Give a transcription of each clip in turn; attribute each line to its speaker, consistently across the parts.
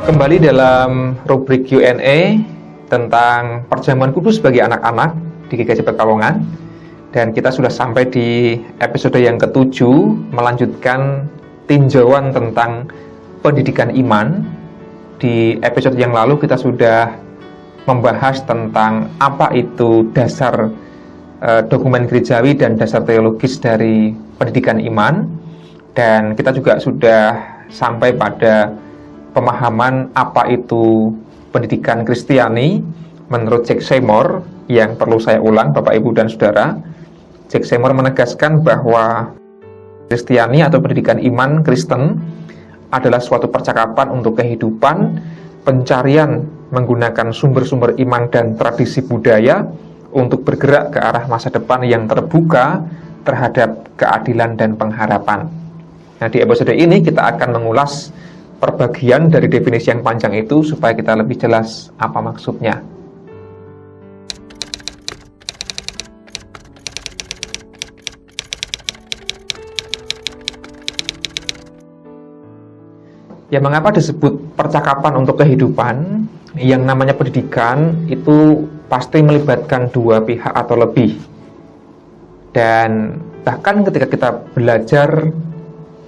Speaker 1: Kembali dalam rubrik Q&A tentang perjamuan kudus bagi anak-anak di GKJ Pekalongan. Dan kita sudah sampai di episode yang ke-7, melanjutkan tinjauan tentang pendidikan iman. Di episode yang lalu kita sudah membahas tentang apa itu dasar dokumen gerejawi dan dasar teologis dari pendidikan iman. Dan kita juga sudah sampai pada pemahaman apa itu pendidikan Kristiani menurut Jack Seymour, yang perlu saya ulang Bapak Ibu dan Saudara. Jack Seymour menegaskan bahwa Kristiani atau pendidikan iman Kristen adalah suatu percakapan untuk kehidupan, pencarian menggunakan sumber-sumber iman dan tradisi budaya untuk bergerak ke arah masa depan yang terbuka terhadap keadilan dan pengharapan. Nah, di episode ini kita akan mengulas perbagian dari definisi yang panjang itu supaya kita lebih jelas apa maksudnya. Ya, mengapa disebut percakapan untuk kehidupan? Yang namanya pendidikan itu pasti melibatkan dua pihak atau lebih. Dan bahkan ketika kita belajar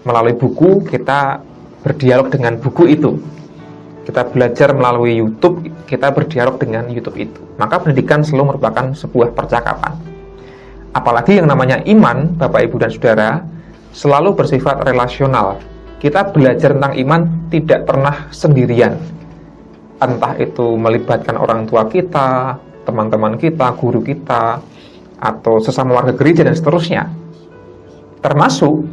Speaker 1: melalui buku, kita berdialog dengan buku itu. Kita belajar melalui YouTube, kita berdialog dengan YouTube itu. Maka pendidikan selalu merupakan sebuah percakapan. Apalagi yang namanya iman, Bapak Ibu dan Saudara, selalu bersifat relasional. Kita belajar tentang iman tidak pernah sendirian. Entah itu melibatkan orang tua kita, teman-teman kita, guru kita, atau sesama warga gereja dan seterusnya. Termasuk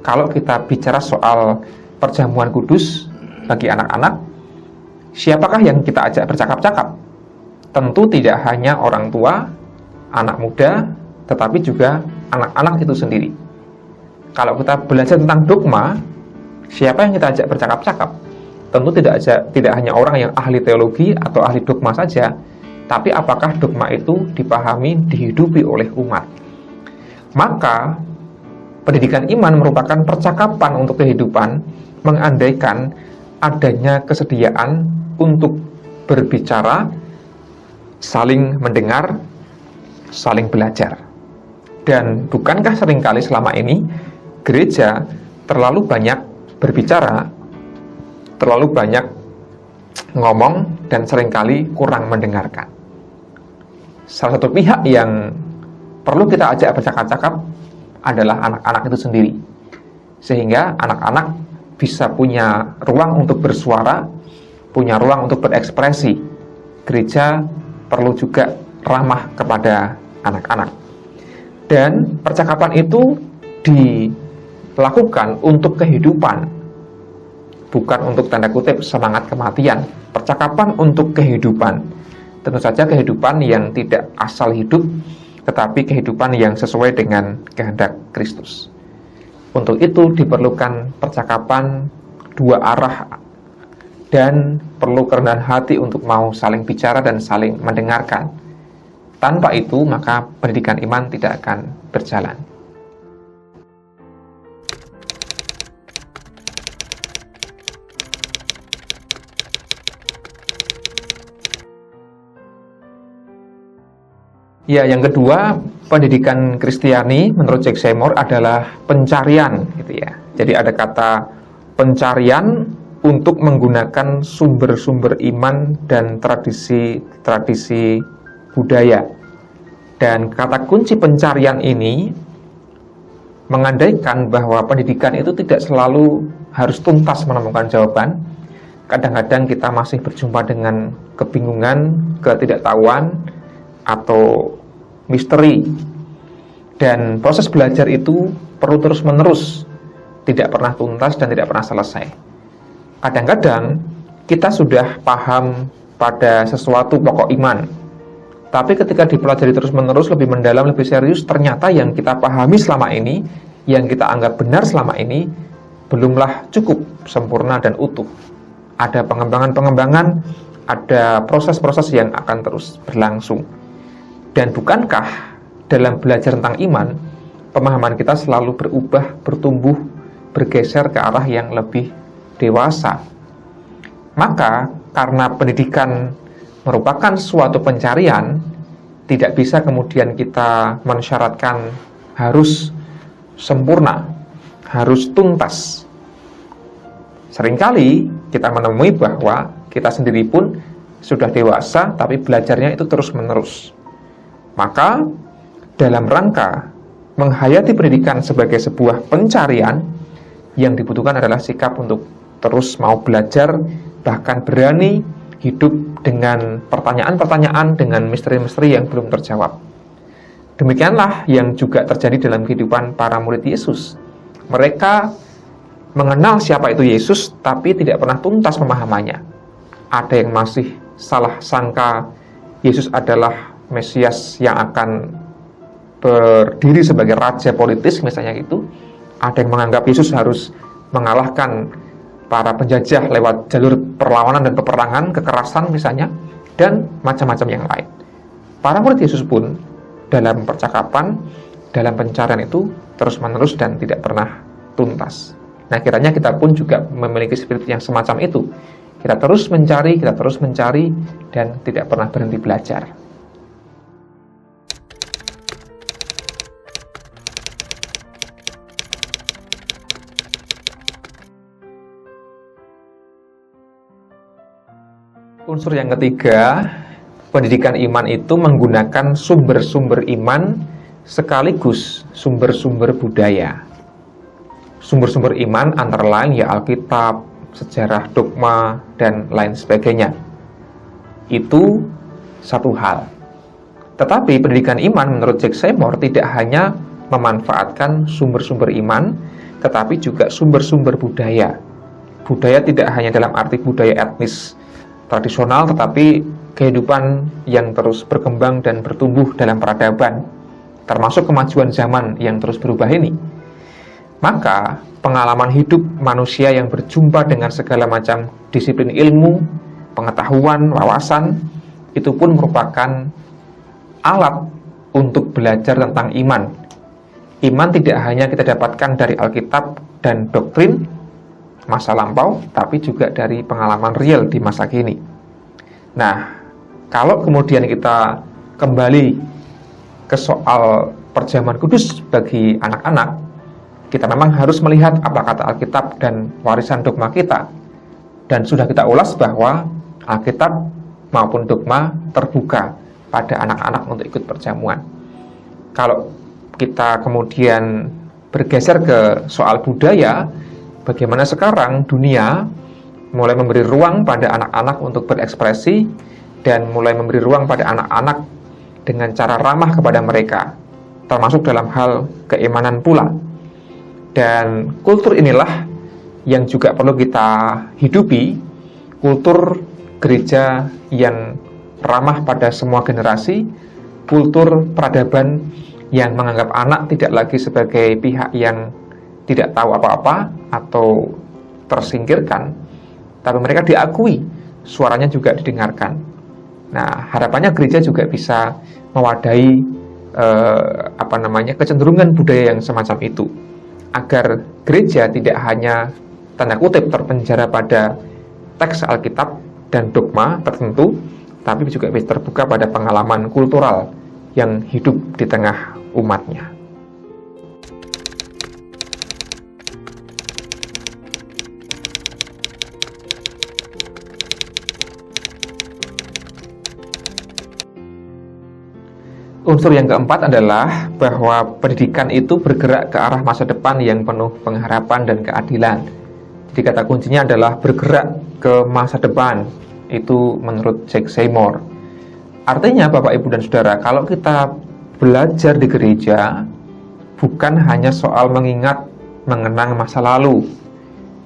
Speaker 1: kalau kita bicara soal perjamuan kudus bagi anak-anak, siapakah yang kita ajak bercakap-cakap? Tentu tidak hanya orang tua, anak muda, tetapi juga anak-anak itu sendiri. Kalau kita belajar tentang dogma, siapa yang kita ajak bercakap-cakap? Tentu tidak hanya orang yang ahli teologi atau ahli dogma saja, tapi apakah dogma itu dipahami, dihidupi oleh umat? Maka pendidikan iman merupakan percakapan untuk kehidupan, mengandaikan adanya kesediaan untuk berbicara, saling mendengar, saling belajar. Dan bukankah seringkali selama ini gereja terlalu banyak berbicara, terlalu banyak ngomong, dan seringkali kurang mendengarkan? Salah satu pihak yang perlu kita ajak bercakap-cakap adalah anak-anak itu sendiri, sehingga anak-anak bisa punya ruang untuk bersuara, punya ruang untuk berekspresi. Gereja perlu juga ramah kepada anak-anak. Dan percakapan itu dilakukan untuk kehidupan, bukan untuk tanda kutip semangat kematian. Percakapan untuk kehidupan. Tentu saja kehidupan yang tidak asal hidup, tetapi kehidupan yang sesuai dengan kehendak Kristus. Untuk itu diperlukan percakapan dua arah dan perlu kerendahan hati untuk mau saling bicara dan saling mendengarkan. Tanpa itu, maka pendidikan iman tidak akan berjalan. Ya, yang kedua, pendidikan Kristiani menurut Jack Seymour adalah pencarian, gitu ya. Jadi ada kata pencarian untuk menggunakan sumber-sumber iman dan tradisi budaya. Dan kata kunci pencarian ini mengandaikan bahwa pendidikan itu tidak selalu harus tuntas menemukan jawaban. Kadang-kadang kita masih berjumpa dengan kebingungan, ketidaktahuan, atau misteri. Dan proses belajar itu perlu terus-menerus, tidak pernah tuntas dan tidak pernah selesai. Kadang-kadang kita sudah paham pada sesuatu pokok iman, tapi ketika dipelajari terus-menerus, lebih mendalam, lebih serius, ternyata yang kita pahami selama ini, yang kita anggap benar selama ini, belumlah cukup sempurna dan utuh. Ada pengembangan-pengembangan, ada proses-proses yang akan terus berlangsung. Dan bukankah dalam belajar tentang iman, pemahaman kita selalu berubah, bertumbuh, bergeser ke arah yang lebih dewasa? Maka karena pendidikan merupakan suatu pencarian, tidak bisa kemudian kita mensyaratkan harus sempurna, harus tuntas. Seringkali kita menemui bahwa kita sendiri pun sudah dewasa, tapi belajarnya itu terus-menerus. Maka dalam rangka menghayati pendidikan sebagai sebuah pencarian, yang dibutuhkan adalah sikap untuk terus mau belajar, bahkan berani hidup dengan pertanyaan-pertanyaan, dengan misteri-misteri yang belum terjawab. Demikianlah yang juga terjadi dalam kehidupan para murid Yesus. Mereka mengenal siapa itu Yesus, tapi tidak pernah tuntas memahamannya. Ada yang masih salah sangka Yesus adalah Mesias yang akan berdiri sebagai raja politis, misalnya gitu. Ada yang menganggap Yesus harus mengalahkan para penjajah lewat jalur perlawanan dan peperangan, kekerasan misalnya, dan macam-macam yang lain. Para murid Yesus pun dalam percakapan, dalam pencarian itu terus-menerus dan tidak pernah tuntas. Nah, kiranya kita pun juga memiliki spirit yang semacam itu. Kita terus mencari, dan tidak pernah berhenti belajar. Unsur yang ketiga, pendidikan iman itu menggunakan sumber-sumber iman sekaligus sumber-sumber budaya. Sumber-sumber iman antara lain ya Alkitab, sejarah, dogma, dan lain sebagainya. Itu satu hal. Tetapi pendidikan iman menurut Jack Seymour tidak hanya memanfaatkan sumber-sumber iman, tetapi juga sumber-sumber budaya. Budaya tidak hanya dalam arti budaya etnis tradisional, tetapi kehidupan yang terus berkembang dan bertumbuh dalam peradaban, termasuk kemajuan zaman yang terus berubah ini. Maka pengalaman hidup manusia yang berjumpa dengan segala macam disiplin ilmu, pengetahuan, wawasan, itu pun merupakan alat untuk belajar tentang iman. Iman tidak hanya kita dapatkan dari Alkitab dan doktrin masa lampau, tapi juga dari pengalaman real di masa kini. Nah, kalau kemudian kita kembali ke soal perjamuan kudus bagi anak-anak, kita memang harus melihat apa kata Alkitab dan warisan dogma kita. Dan sudah kita ulas bahwa Alkitab maupun dogma terbuka pada anak-anak untuk ikut perjamuan. Kalau kita kemudian bergeser ke soal budaya, bagaimana sekarang dunia mulai memberi ruang pada anak-anak untuk berekspresi dan mulai memberi ruang pada anak-anak dengan cara ramah kepada mereka, termasuk dalam hal keimanan pula. Dan kultur inilah yang juga perlu kita hidupi, kultur gereja yang ramah pada semua generasi, kultur peradaban yang menganggap anak tidak lagi sebagai pihak yang tidak tahu apa-apa atau tersingkirkan, tapi mereka diakui, suaranya juga didengarkan. Nah, harapannya gereja juga bisa mewadahi kecenderungan budaya yang semacam itu, agar gereja tidak hanya tanda kutip terpenjara pada teks Alkitab dan dogma tertentu, tapi juga bisa terbuka pada pengalaman kultural yang hidup di tengah umatnya. Unsur yang keempat adalah bahwa pendidikan itu bergerak ke arah masa depan yang penuh pengharapan dan keadilan. Jadi kata kuncinya adalah bergerak ke masa depan. Itu menurut Jack Seymour. Artinya Bapak, Ibu, dan Saudara, kalau kita belajar di gereja, bukan hanya soal mengenang masa lalu,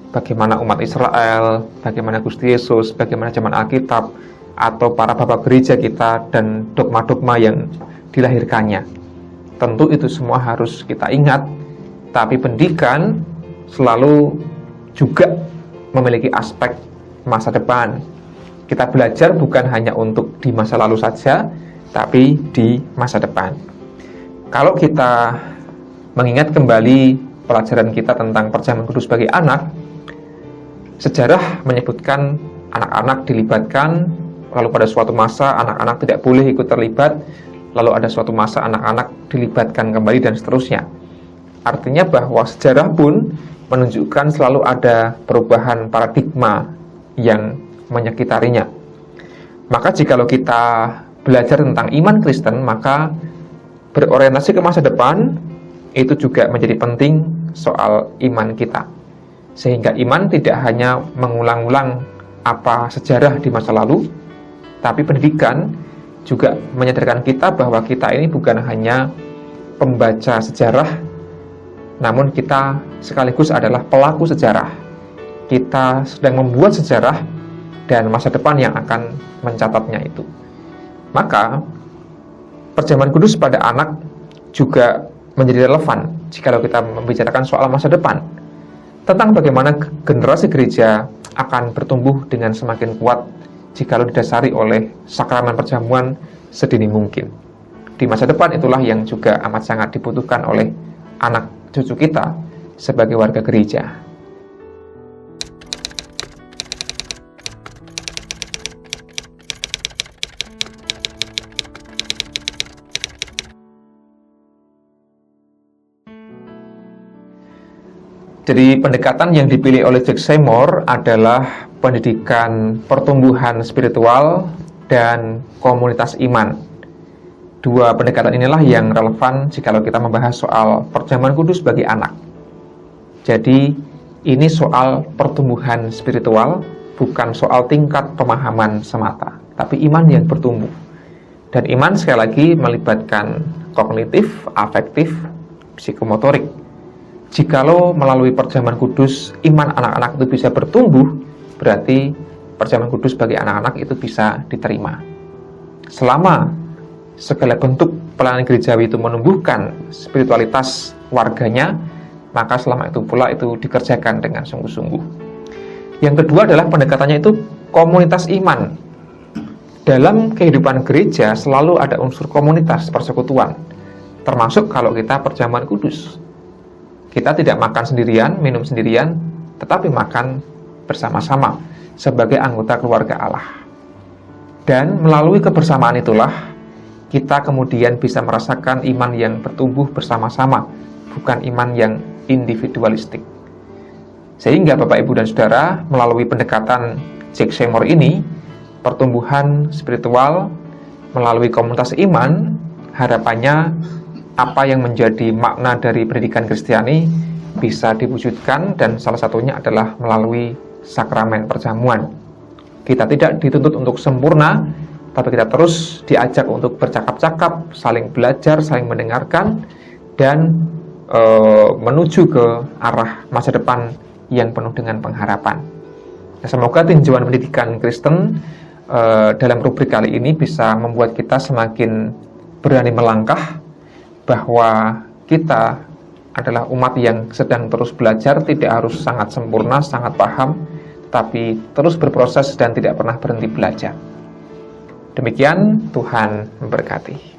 Speaker 1: bagaimana umat Israel, bagaimana Gusti Yesus, bagaimana zaman Alkitab, atau para bapak gereja kita dan dogma-dogma yang dilahirkannya. Tentu itu semua harus kita ingat, tapi pendidikan selalu juga memiliki aspek masa depan. Kita belajar bukan hanya untuk di masa lalu saja, tapi di masa depan. Kalau kita mengingat kembali pelajaran kita tentang perjamuan kudus bagi anak, sejarah menyebutkan anak-anak dilibatkan, lalu pada suatu masa anak-anak tidak boleh ikut terlibat, lalu ada suatu masa anak-anak dilibatkan kembali, dan seterusnya. Artinya bahwa sejarah pun menunjukkan selalu ada perubahan paradigma yang menyekitarinya. Maka jikalau kita belajar tentang iman Kristen, maka berorientasi ke masa depan itu juga menjadi penting soal iman kita. Sehingga iman tidak hanya mengulang-ulang apa sejarah di masa lalu, tapi pendidikan juga menyadarkan kita bahwa kita ini bukan hanya pembaca sejarah, namun kita sekaligus adalah pelaku sejarah. Kita sedang membuat sejarah dan masa depan yang akan mencatatnya itu. Maka perjamuan kudus pada anak juga menjadi relevan jika kita membicarakan soal masa depan, tentang bagaimana generasi gereja akan bertumbuh dengan semakin kuat jika didasari oleh sakramen perjamuan sedini mungkin. Di masa depan itulah yang juga amat sangat dibutuhkan oleh anak cucu kita sebagai warga gereja. Jadi pendekatan yang dipilih oleh Jack Seymour adalah pendidikan pertumbuhan spiritual dan komunitas iman. Dua pendekatan inilah yang relevan jika kita membahas soal perjamuan kudus bagi anak. Jadi ini soal pertumbuhan spiritual, bukan soal tingkat pemahaman semata, tapi iman yang bertumbuh. Dan iman sekali lagi melibatkan kognitif, afektif, psikomotorik. Jikalau melalui perjamuan kudus iman anak-anak itu bisa bertumbuh, berarti perjamuan kudus bagi anak-anak itu bisa diterima. Selama segala bentuk pelayanan gerejawi itu menumbuhkan spiritualitas warganya, maka selama itu pula itu dikerjakan dengan sungguh-sungguh. Yang kedua adalah pendekatannya itu komunitas iman. Dalam kehidupan gereja selalu ada unsur komunitas persekutuan, termasuk kalau kita perjamuan kudus. Kita tidak makan sendirian, minum sendirian, tetapi makan bersama-sama sebagai anggota keluarga Allah. Dan melalui kebersamaan itulah kita kemudian bisa merasakan iman yang bertumbuh bersama-sama, bukan iman yang individualistik. Sehingga Bapak, Ibu, dan Saudara, melalui pendekatan Jack Seymour ini, pertumbuhan spiritual melalui komunitas iman, harapannya apa yang menjadi makna dari pendidikan Kristiani bisa diwujudkan, dan salah satunya adalah melalui sakramen perjamuan. Kita tidak dituntut untuk sempurna, tapi kita terus diajak untuk bercakap-cakap, saling belajar, saling mendengarkan, dan menuju ke arah masa depan yang penuh dengan pengharapan. Semoga tinjauan pendidikan Kristen dalam rubrik kali ini bisa membuat kita semakin berani melangkah, bahwa kita adalah umat yang sedang terus belajar, tidak harus sangat sempurna, sangat paham, tapi terus berproses dan tidak pernah berhenti belajar. Demikian, Tuhan memberkati.